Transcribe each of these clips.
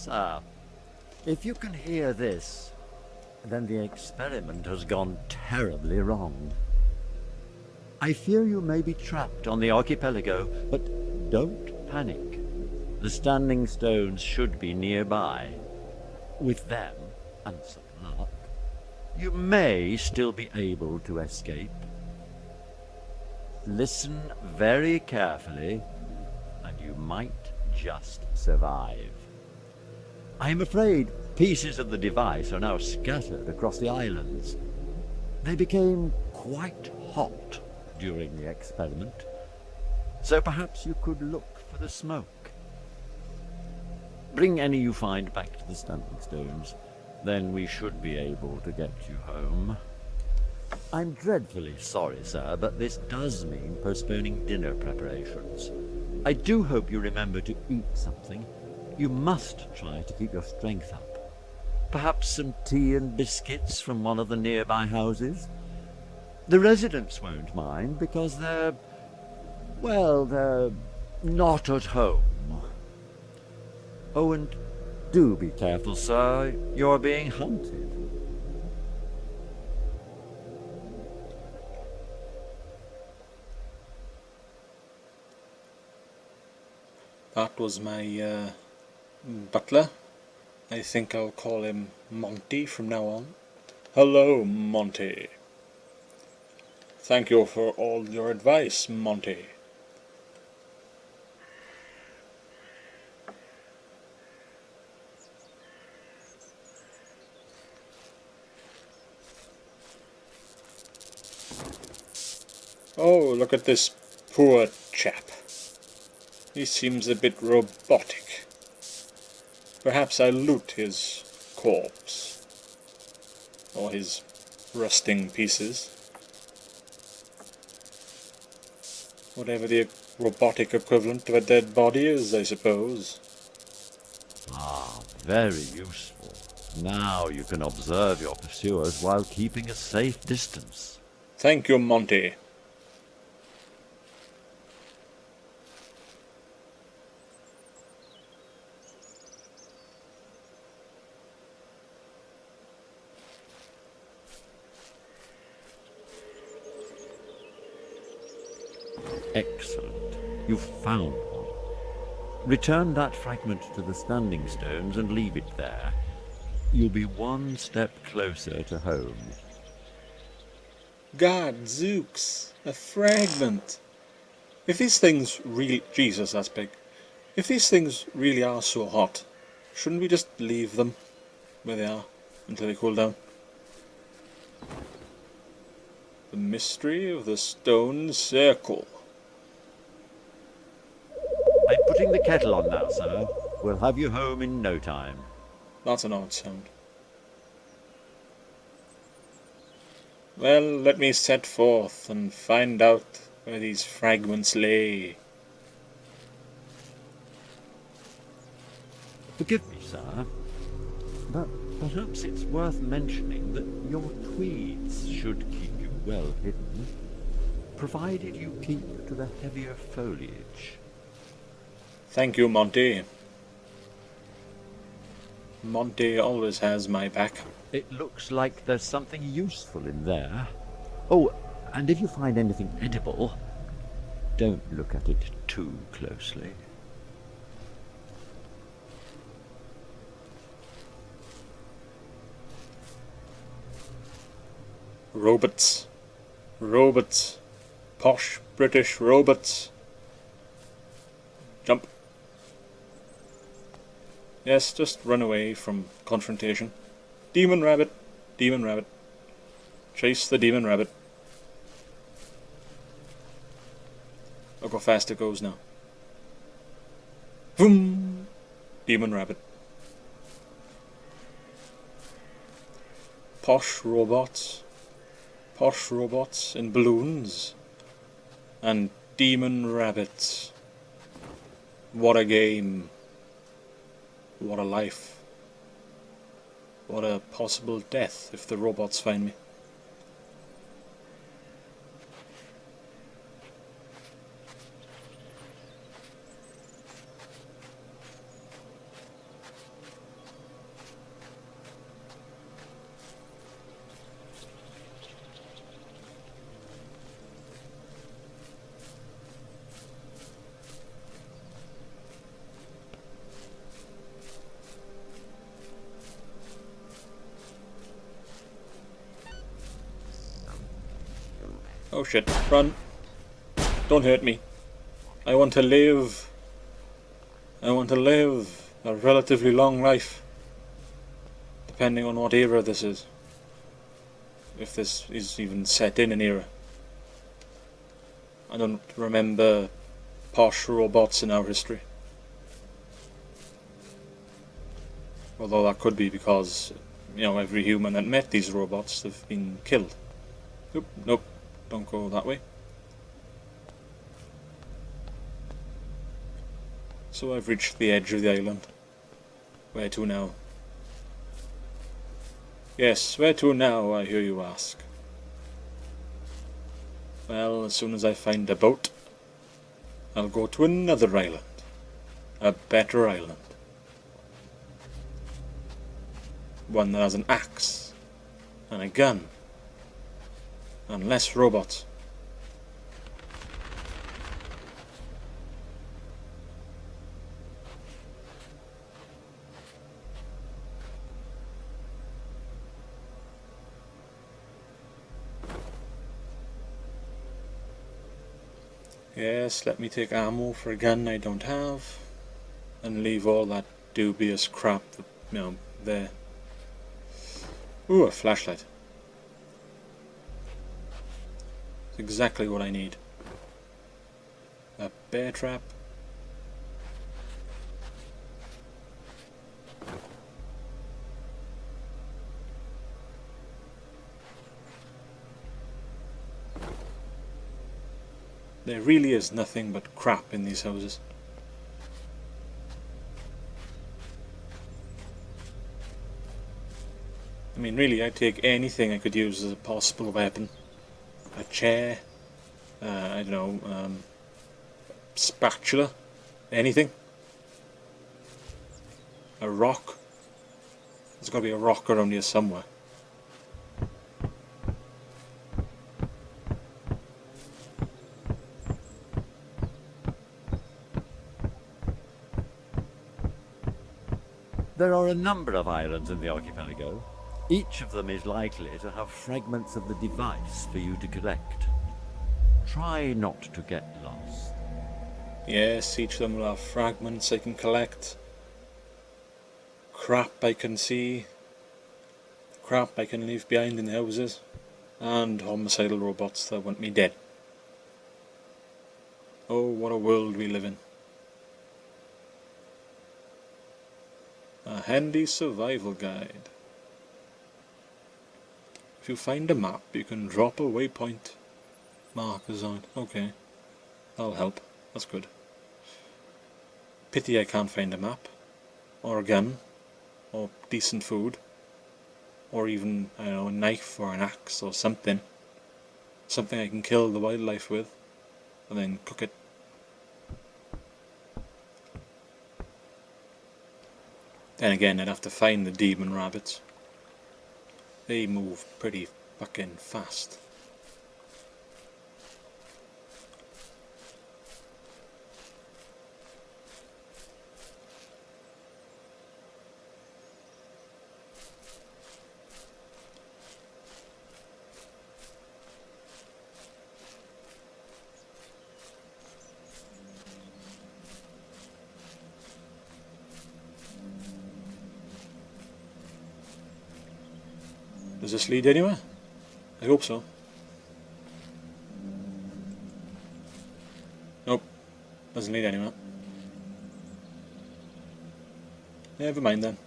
Sir, if you can hear this, then the experiment has gone terribly wrong. I fear you may be trapped on the archipelago, but don't panic. The standing stones should be nearby. With them, and some luck, you may still be able to escape. Listen very carefully, and you might just survive. I am afraid pieces of the device are now scattered across the islands. They became quite hot during the experiment, so perhaps you could look for the smoke. Bring any you find back to the standing stones, then we should be able to get you home. I'm dreadfully sorry, sir, but this does mean postponing dinner preparations. I do hope you remember to eat something. You must try to keep your strength up. Perhaps some tea and biscuits from one of the nearby houses? The residents won't mind because they're not at home. Oh, and do be careful, sir. You're being hunted. That was my butler. I think I'll call him Monty from now on. Hello, Monty. Thank you for all your advice, Monty. Oh, look at this poor chap. He seems a bit robotic. Perhaps I'll loot his corpse. Or his rusting pieces. Whatever the robotic equivalent of a dead body is, I suppose. Ah, very useful. Now you can observe your pursuers while keeping a safe distance. Thank you, Monty. Excellent. You've found one. Return that fragment to the standing stones and leave it there. You'll be one step closer to home. Gadzooks, a fragment. If these things really... Jesus, that's big. If these things really are so hot, shouldn't we just leave them where they are until they cool down? The mystery of the stone circle. I'm putting the kettle on now, sir. We'll have you home in no time. That's an odd sound. Well, let me set forth and find out where these fragments lay. Forgive me, sir, but perhaps it's worth mentioning that your tweeds should keep you well hidden, provided you keep to the heavier foliage. Thank you, Monty. Monty always has my back. It looks like there's something useful in there. Oh, and if you find anything edible, don't look at it too closely. Robots. Robots. Posh British robots. Jump. Yes, just run away from confrontation. Demon rabbit. Demon rabbit. Chase the demon rabbit. Look how fast it goes now. Boom! Demon rabbit. Posh robots. Posh robots in balloons. And demon rabbits. What a game. What a life. What a possible death if the robots find me. Oh shit, run. Don't hurt me. I want to live. I want to live a relatively long life. Depending on what era this is. If this is even set in an era. I don't remember posh robots in our history. Although that could be because, you know, every human that met these robots have been killed. Oop, nope, don't go that way. So I've reached the edge of the island. Where to now? Yes, where to now, I hear you ask. Well, as soon as I find a boat, I'll go to another island. A better island. One that has an axe, and a gun, and less robots. Yes, let me take ammo for a gun I don't have, and leave all that dubious crap, you know, there. Ooh, a flashlight. It's exactly what I need. A bear trap. There really is nothing but crap in these houses. I mean, really, I'd take anything I could use as a possible weapon. A chair, I don't know, spatula, anything. A rock. There's got to be a rock around here somewhere. There are a number of islands in the archipelago. Each of them is likely to have fragments of the device for you to collect. Try not to get lost. Yes, each of them will have fragments I can collect. Crap I can see. Crap I can leave behind in the houses. And homicidal robots that want me dead. Oh, what a world we live in. A handy survival guide. If you find a map, you can drop a waypoint markers on it. Okay, that'll help. That's good. Pity I can't find a map, or a gun, or decent food, or even, I don't know, a knife or an axe or something. Something I can kill the wildlife with, and then cook it. Then again, I'd have to find the demon rabbits. They move pretty fucking fast. Does this lead anywhere? I hope so. Nope, doesn't lead anywhere. Never mind then.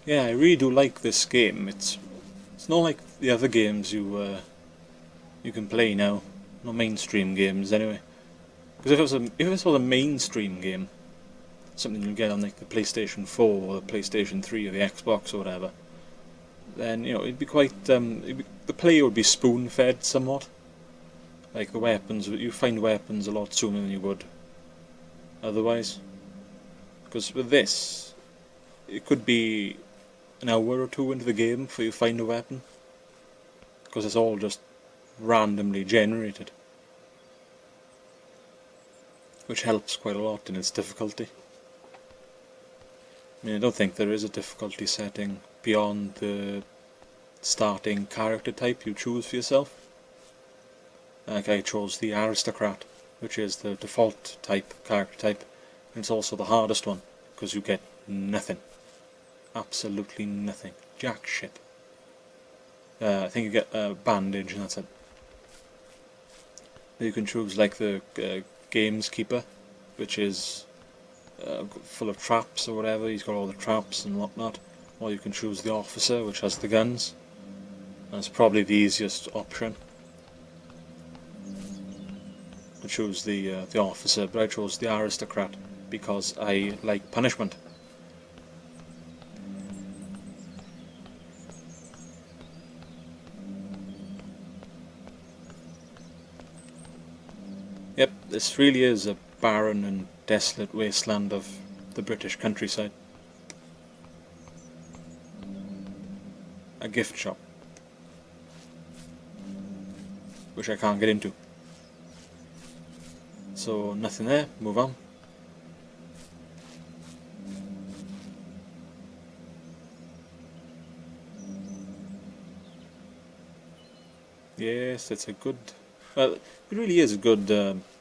Yeah, I really do like this game. It's not like the other games you can play now. Not mainstream games anyway. Because if this was a mainstream game, something you'll get on like the PlayStation 4 or the PlayStation 3 or the Xbox or whatever, then, you know, it'd be quite the player would be spoon-fed somewhat. Like the weapons, you find weapons a lot sooner than you would otherwise. Because with this, it could be an hour or two into the game before you find a weapon, because it's all just randomly generated, which helps quite a lot in its difficulty. I mean, I don't think there is a difficulty setting beyond the starting character type you choose for yourself. Like I chose the aristocrat, which is the default character type, and it's also the hardest one, because you get nothing. Absolutely nothing. Jack shit. I think you get a bandage and that's it. You can choose like the gameskeeper, which is full of traps or whatever. He's got all the traps and whatnot. Or you can choose the officer, which has the guns. That's probably the easiest option. I chose the officer, but I chose the aristocrat because I like punishment. Yep, this really is a barren and desolate wasteland of the British countryside. A gift shop, which I can't get into. So nothing there, move on. Yes, it's a good, well, it really is a good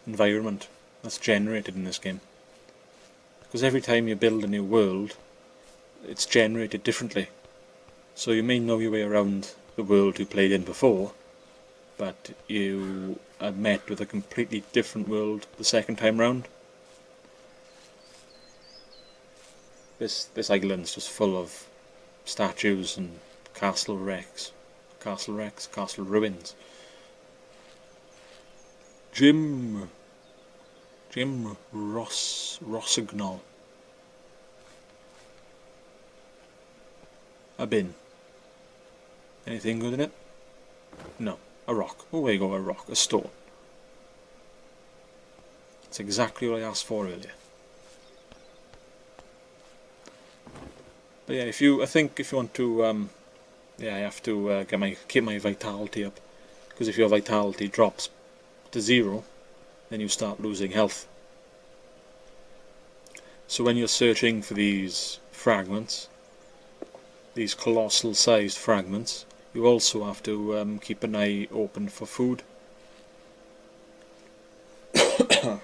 environment that's generated in this game. Because every time you build a new world, it's generated differently. So you may know your way around the world you played in before, but you are met with a completely different world the second time round. This island's just full of statues and castle ruins. Jim Rossignol. A bin. Anything good in it? No. A rock. Oh, there you go, a rock. A stone. That's exactly what I asked for earlier. But yeah, I think if you want to, yeah, I have to keep my vitality up, because if your vitality drops to 0, then you start losing health. So when you're searching for these fragments, these colossal sized fragments, you also have to keep an eye open for food. Because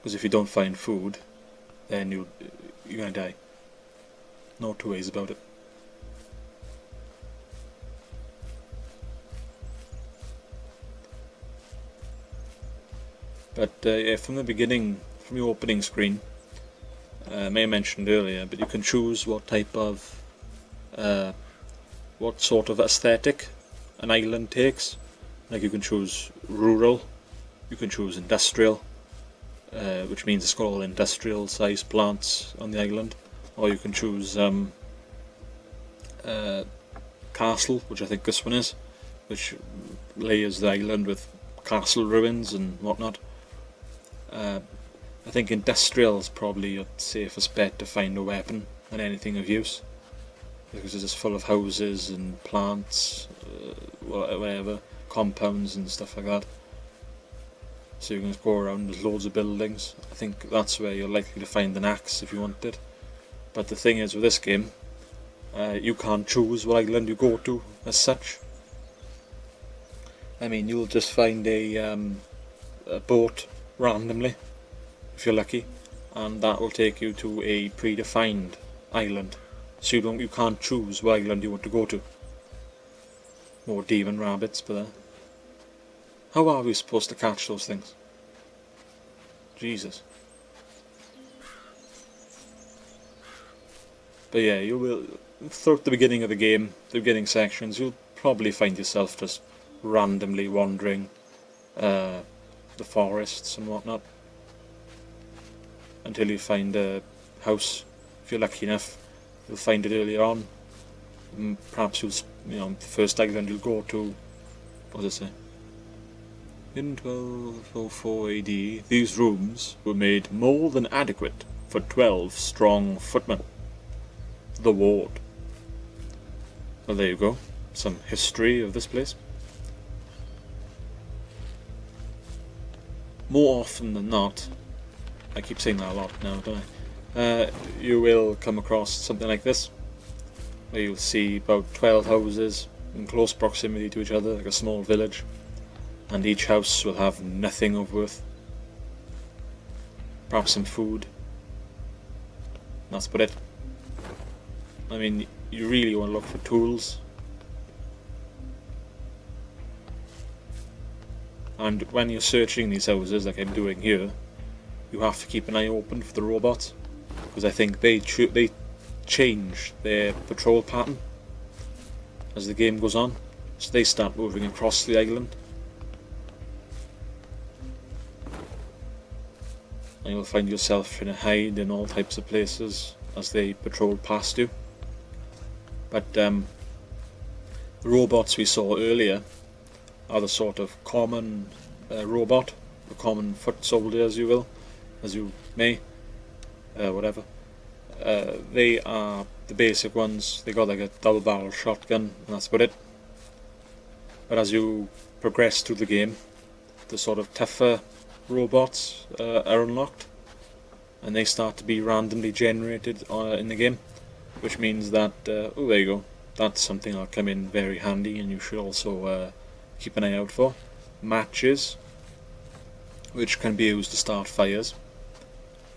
if you don't find food, then you're gonna die. No two ways about it. But yeah, from the beginning, from your opening screen, I may have mentioned earlier, but you can choose what type of, what sort of aesthetic an island takes. Like you can choose rural, you can choose industrial, which means it's got all industrial sized plants on the island, or you can choose castle, which I think this one is, which layers the island with castle ruins and whatnot. I think industrial is probably your safest bet to find a weapon and anything of use, because it's just full of houses and plants, whatever, compounds and stuff like that. So you can just go around, there's loads of buildings. I think that's where you're likely to find an axe if you want it. But the thing is with this game, you can't choose what island you go to as such. I mean, you'll just find a boat randomly, if you're lucky, and that will take you to a predefined island. So you can't choose what island you want to go to. More demon rabbits, but how are we supposed to catch those things? Jesus. But yeah, you will, throughout the beginning of the game, the beginning sections, you'll probably find yourself just randomly wandering the forests and whatnot, until you find a house. If you're lucky enough, you'll find it earlier on. Perhaps the first island you'll go to, what does it say? In 1204 AD, these rooms were made more than adequate for 12 strong footmen. The ward. Well, there you go. Some history of this place. More often than not, I keep saying that a lot now, don't you will come across something like this, where you'll see about 12 houses in close proximity to each other, like a small village, and each house will have nothing of worth. Perhaps some food. That's about it. I mean, you really want to look for tools. And when you're searching these houses, like I'm doing here, you have to keep an eye open for the robots, because I think they change their patrol pattern as the game goes on, so they start moving across the island. And you'll find yourself in a hide in all types of places as they patrol past you. But the robots we saw earlier are the sort of common robot, the common foot soldier, as you may, whatever. They are the basic ones. They got like a double barrel shotgun, and that's about it. But as you progress through the game, the sort of tougher robots are unlocked, and they start to be randomly generated in the game, which means that oh, there you go, that's something that'll come in very handy, and you should also keep an eye out for. Matches, which can be used to start fires,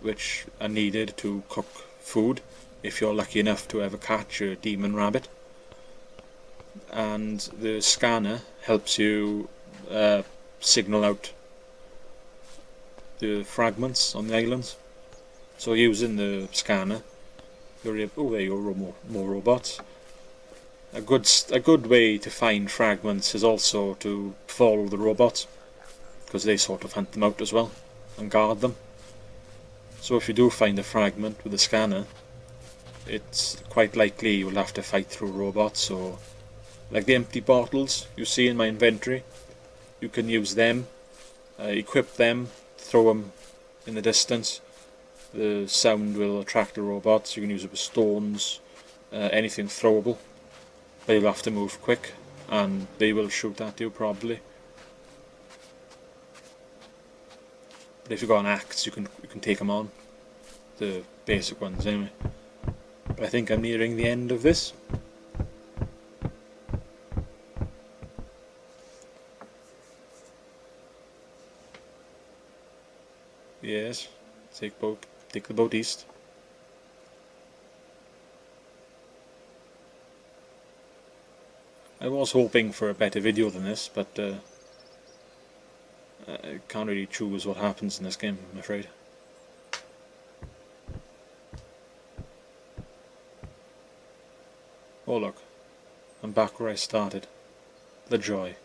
which are needed to cook food if you're lucky enough to ever catch a demon rabbit. And the scanner helps you signal out the fragments on the islands. So using the scanner, you're able, oh, there you go, more robots. A good way to find fragments is also to follow the robots, because they sort of hunt them out as well and guard them. So if you do find a fragment with a scanner, it's quite likely you'll have to fight through robots. So, like the empty bottles you see in my inventory, you can use them, equip them, throw them in the distance. The sound will attract the robots. You can use it with stones, anything throwable, but you'll have to move quick, and they will shoot at you probably. But if you've got an axe, you can take them on, the basic ones anyway. But I think I'm nearing the end of this. Yes, take the boat east. I was hoping for a better video than this, but I can't really choose what happens in this game, I'm afraid. Oh look, I'm back where I started. The joy.